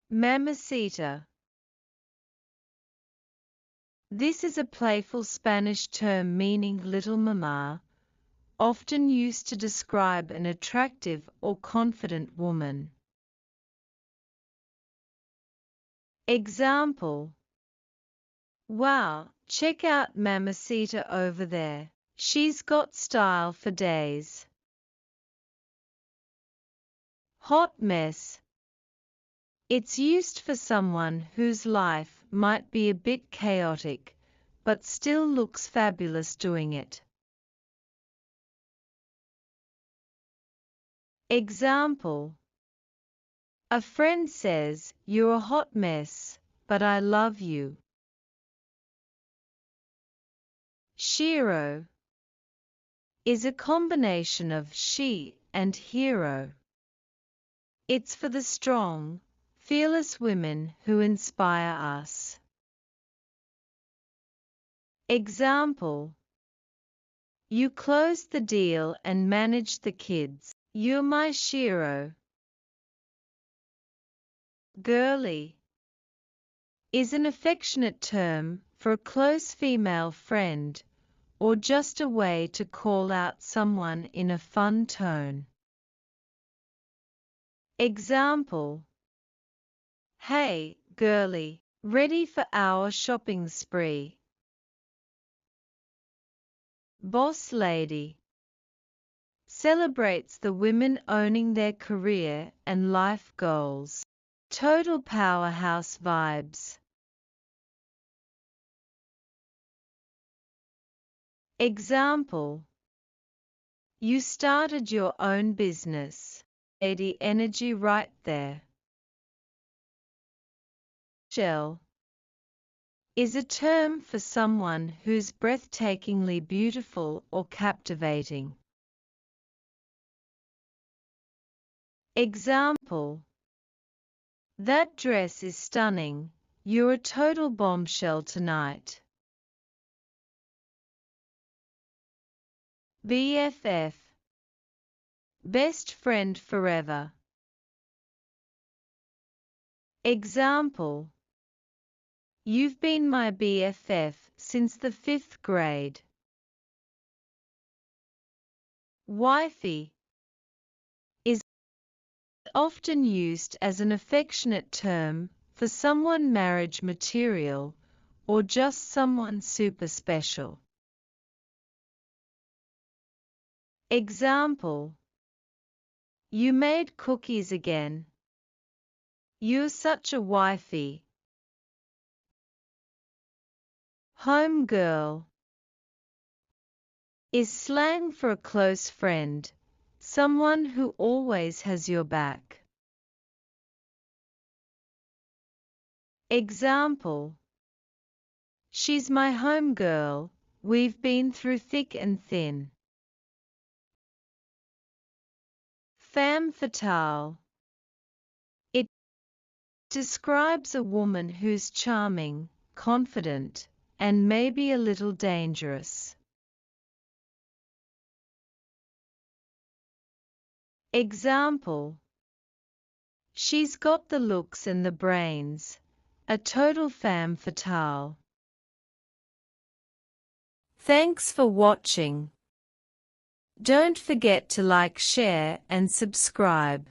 Mamacita. This is a playful Spanish term meaning little mama, often used to describe an attractive or confident woman. Example: wow, check out Mamacita over there. She's got style for days. Hot mess. It's used for someone whose life might be a bit chaotic, but still looks fabulous doing it. Example: a friend says, "You're a hot mess, but I love you." Shero is a combination of she and hero. It's for the strong, fearless women who inspire us. Example: you closed the deal and managed the kids. You're my shero. Girly is an affectionate term for a close female friend, or just a way to call out someone in a fun tone. Example: hey, girly, ready for our shopping spree? Boss lady celebrates the women owning their career and life goals. Total powerhouse vibes. Example: you started your own business. Lady energy right there. Shell is a term for someone who's breathtakingly beautiful or captivating. Example: that dress is stunning. You're a total bombshell tonight. BFF, best friend forever. Example: you've been my BFF since the 5th grade. Wifey is often used as an affectionate term for someone marriage material or just someone super special. Example: you made cookies again. You're such a wifey. Home girl is slang for a close friend, someone who always has your back. Example: she's my home girl, we've been through thick and thin. Femme fatale. It describes a woman who's charming, confident, and maybe a little dangerous. Example: she's got the looks and the brains. A total femme fatale. Thanks for watching. Don't forget to like, share, and subscribe.